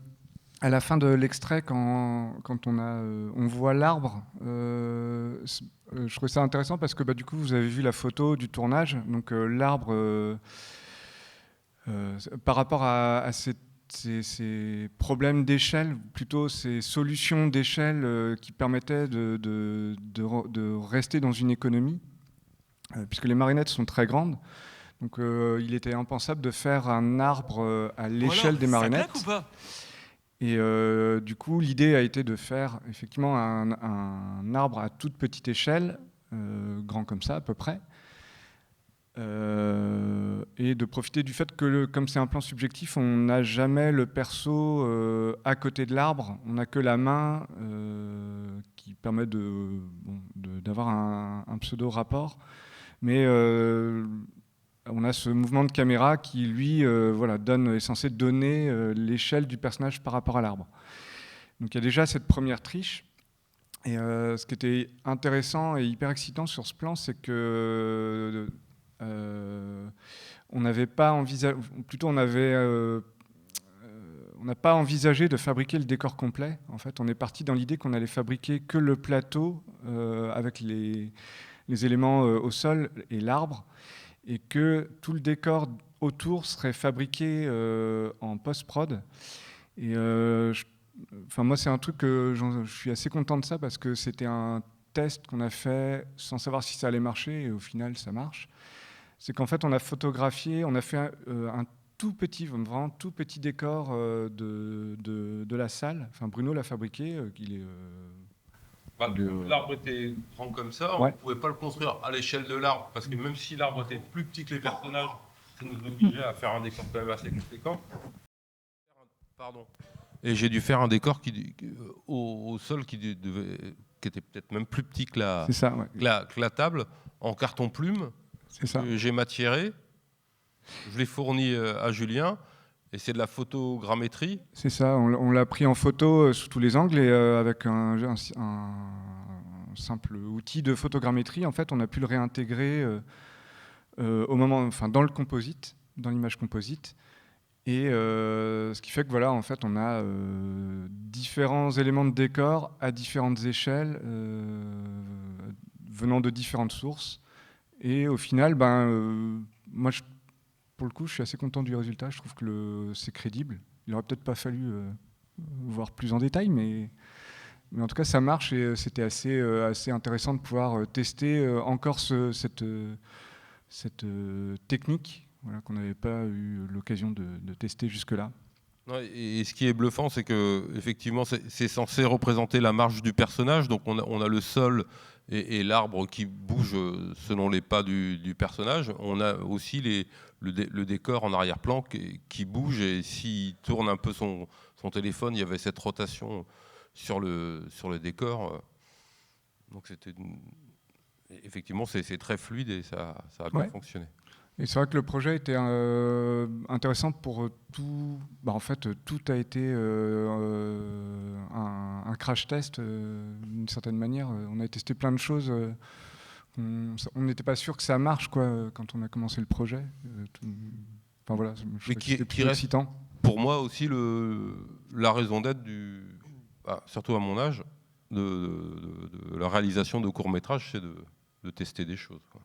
à la fin de l'extrait, quand on voit l'arbre, je trouvais ça intéressant parce que du coup vous avez vu la photo du tournage, donc l'arbre, par rapport à ces problèmes d'échelle, plutôt ces solutions d'échelle qui permettaient de rester dans une économie, puisque les marionnettes sont très grandes. Donc il était impensable de faire un arbre à l'échelle des marionnettes. Ça claque ou pas ? Et du coup, l'idée a été de faire effectivement un arbre à toute petite échelle, grand comme ça à peu près, et de profiter du fait que comme c'est un plan subjectif, on n'a jamais le perso à côté de l'arbre, on n'a que la main qui permet d'avoir un pseudo-rapport. Mais on a ce mouvement de caméra qui, lui, est censé donner l'échelle du personnage par rapport à l'arbre. Donc il y a déjà cette première triche. Et ce qui était intéressant et hyper excitant sur ce plan, c'est que on n'a pas envisagé de fabriquer le décor complet. En fait, on est parti dans l'idée qu'on allait fabriquer que le plateau avec les éléments au sol et l'arbre, et que tout le décor autour serait fabriqué en post-prod. Et moi, c'est un truc que je suis assez content de ça, parce que c'était un test qu'on a fait sans savoir si ça allait marcher, et au final, ça marche. C'est qu'en fait, on a photographié, on a fait un vraiment tout petit décor de la salle. Enfin, Bruno l'a fabriqué, L'arbre était grand comme ça, on ne pouvait pas le construire à l'échelle de l'arbre, parce que même si l'arbre était plus petit que les personnages, ça nous obligeait à faire un décor quand même assez conséquent. Pardon. Et j'ai dû faire un décor au sol qui était peut-être même plus petit que la table, en carton plume. C'est ça. J'ai matiéré, je l'ai fourni à Julien. Et c'est de la photogrammétrie. C'est ça, on l'a pris en photo sous tous les angles, et avec un simple outil de photogrammétrie, en fait, on a pu le réintégrer dans le composite, dans l'image composite. Et ce qui fait que en fait, on a différents éléments de décor à différentes échelles, venant de différentes sources. Et au final, moi, pour le coup, je suis assez content du résultat. Je trouve que c'est crédible. Il n'aurait peut-être pas fallu voir plus en détail, mais en tout cas, ça marche, et c'était assez intéressant de pouvoir tester encore cette technique qu'on n'avait pas eu l'occasion de tester jusque-là. Et ce qui est bluffant, c'est que effectivement, c'est censé représenter la marche du personnage. Donc on a le sol et l'arbre qui bougent selon les pas du personnage. On a aussi le décor en arrière-plan qui bouge, et s'il tourne un peu son téléphone, il y avait cette rotation sur le décor. Donc effectivement, c'est très fluide et ça a bien fonctionné. Et c'est vrai que le projet était intéressant pour tout. En fait, tout a été un crash test d'une certaine manière. On a testé plein de choses. On n'était pas sûr que ça marche quand on a commencé le projet. Enfin voilà, je trouve que c'était plus excitant. Pour moi aussi, la raison d'être surtout à mon âge, de la réalisation de courts-métrages, c'est de tester des choses, quoi.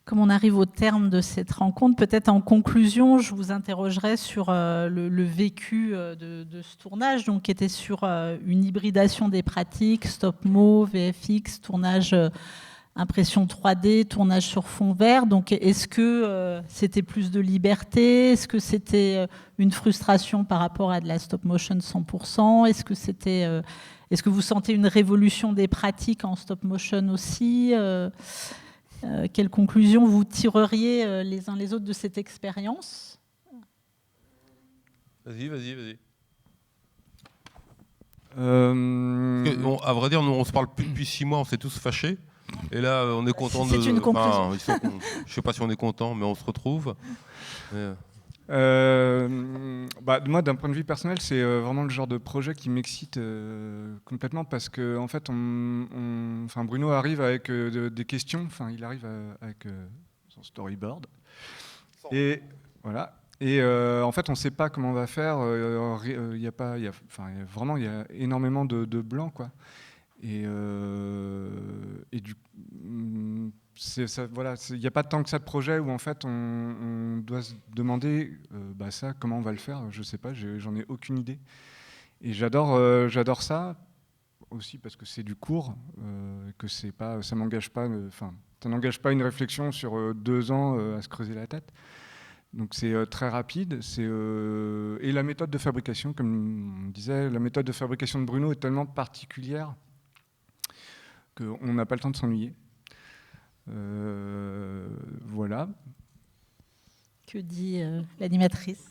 Comme on arrive au terme de cette rencontre, peut-être en conclusion, je vous interrogerai sur le vécu de ce tournage, donc, qui était sur une hybridation des pratiques, stop-mo, VFX, tournage impression 3D, tournage sur fond vert. Donc, est-ce que c'était plus de liberté? Est-ce que c'était une frustration par rapport à de la stop-motion 100%? Est-ce que vous sentez une révolution des pratiques en stop-motion aussi? Quelles conclusions vous tireriez les uns les autres de cette expérience? Vas-y. À vrai dire, nous, on se parle plus depuis 6 mois, on s'est tous fâchés. Et là, on est content de. C'est une conclusion. Je sais pas si on est content, mais on se retrouve. Moi, d'un point de vue personnel, c'est vraiment le genre de projet qui m'excite complètement, parce que en fait, Bruno arrive avec des questions. Il arrive avec son storyboard. Et voilà. Et en fait, on ne sait pas comment on va faire. Il y a énormément de blanc, quoi. Et du il n'y a pas tant que ça de projet où en fait on doit se demander ça, comment on va le faire, je ne sais pas, j'en ai aucune idée. Et j'adore ça aussi parce que c'est du court, que ça n'engage pas une réflexion sur 2 ans à se creuser la tête. Donc c'est très rapide. Et la méthode de fabrication, comme on disait, la méthode de fabrication de Bruno est tellement particulière qu'on n'a pas le temps de s'ennuyer. Voilà. Que dit l'animatrice?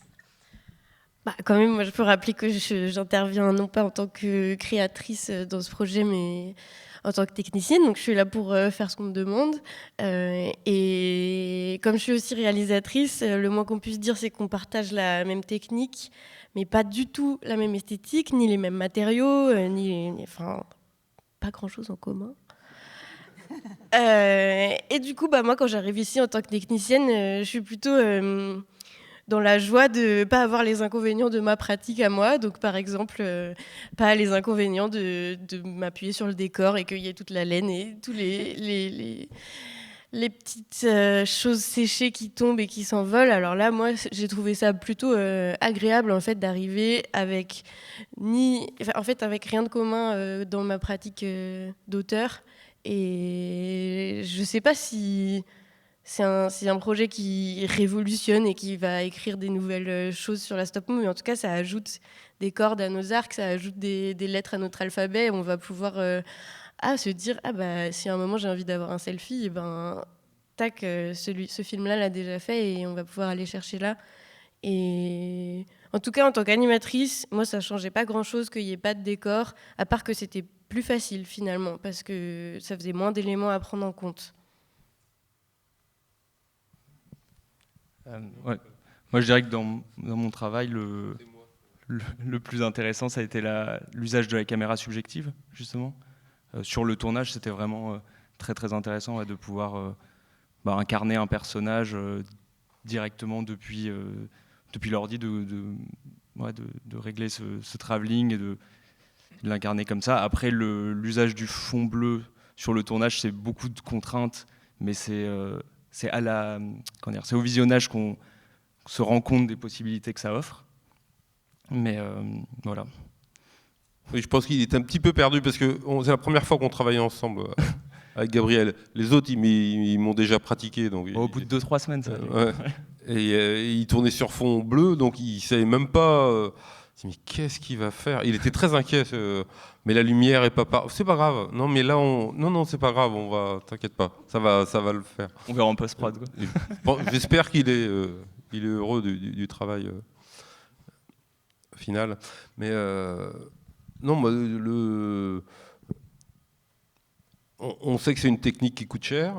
Quand même, moi je peux rappeler que j'interviens non pas en tant que créatrice dans ce projet, mais en tant que technicienne. Donc je suis là pour faire ce qu'on me demande. Et comme je suis aussi réalisatrice, le moins qu'on puisse dire, c'est qu'on partage la même technique, mais pas du tout la même esthétique, ni les mêmes matériaux, pas grand-chose en commun. Et du coup, moi, quand j'arrive ici en tant que technicienne, je suis plutôt dans la joie de ne pas avoir les inconvénients de ma pratique à moi. Donc, par exemple, pas les inconvénients de m'appuyer sur le décor et qu'il y ait toute la laine et tous les petites choses séchées qui tombent et qui s'envolent. Alors là, moi, j'ai trouvé ça plutôt agréable, en fait, d'arriver avec rien de commun dans ma pratique d'auteur. Et je ne sais pas si c'est un projet qui révolutionne et qui va écrire des nouvelles choses sur la stop-mo, mais en tout cas, ça ajoute des cordes à nos arcs, ça ajoute des lettres à notre alphabet. On va pouvoir se dire, si à un moment j'ai envie d'avoir un selfie, ce film-là l'a déjà fait et on va pouvoir aller chercher là. Et en tout cas, en tant qu'animatrice, moi, ça ne changeait pas grand-chose qu'il n'y ait pas de décor, à part que c'était plus facile finalement, parce que ça faisait moins d'éléments à prendre en compte. Moi, je dirais que dans mon travail, le plus intéressant, ça a été l'usage de la caméra subjective, justement. Sur le tournage, c'était vraiment très, très intéressant de pouvoir incarner un personnage directement depuis l'ordi, de régler ce travelling et de l'incarner comme ça. Après, l'usage du fond bleu sur le tournage, c'est beaucoup de contraintes, mais c'est au visionnage qu'on se rend compte des possibilités que ça offre. Mais voilà. Oui, je pense qu'il est un petit peu perdu parce que c'est la première fois qu'on travaille ensemble. avec Gabriel. Les autres, ils m'ont déjà pratiqué. Donc, Au bout de 2-3 semaines, ça. ouais. Et il tournait sur fond bleu, donc il savait même pas. Mais qu'est-ce qu'il va faire? Il était très inquiet. Mais la lumière est pas. C'est pas grave. Non, mais là, non, c'est pas grave. On va. T'inquiète pas. Ça va le faire. On verra en post-prod. Bon, j'espère qu'il est heureux du travail final. Mais non, moi, on sait que c'est une technique qui coûte cher,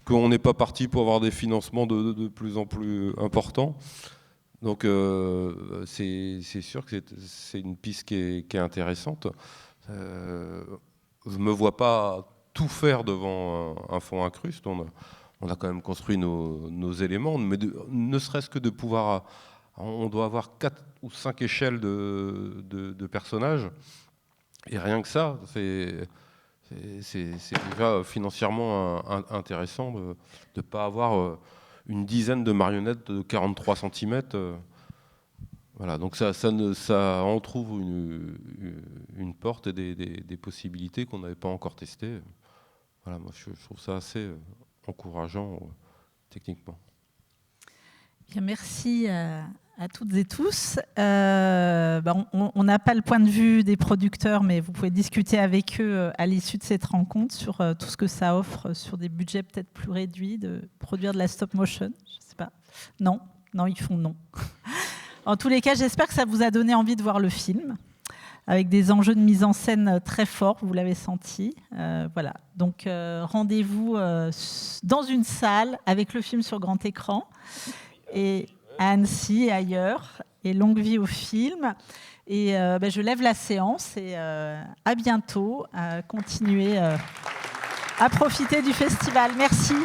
qu'on n'est pas parti pour avoir des financements de plus en plus importants. Donc c'est sûr que c'est une piste qui est intéressante. Je ne me vois pas tout faire devant un fond incruste. On a quand même construit nos éléments, mais ne serait-ce que de pouvoir... On doit avoir 4 ou 5 échelles de personnages. Et rien que ça, c'est déjà financièrement intéressant de ne pas avoir une dizaine de marionnettes de 43 cm. Voilà, donc ça entrouvre une porte et des possibilités qu'on n'avait pas encore testées. Voilà, moi je trouve ça assez encourageant techniquement. Bien, merci à toutes et tous. On n'a pas le point de vue des producteurs, mais vous pouvez discuter avec eux à l'issue de cette rencontre sur tout ce que ça offre sur des budgets peut-être plus réduits de produire de la stop motion. Je ne sais pas. Non, ils font non. En tous les cas, j'espère que ça vous a donné envie de voir le film, avec des enjeux de mise en scène très forts, vous l'avez senti. Voilà. Donc rendez-vous dans une salle avec le film sur grand écran, et à Annecy et ailleurs, et longue vie au film. Et je lève la séance et à bientôt. Continuez à profiter du festival. Merci.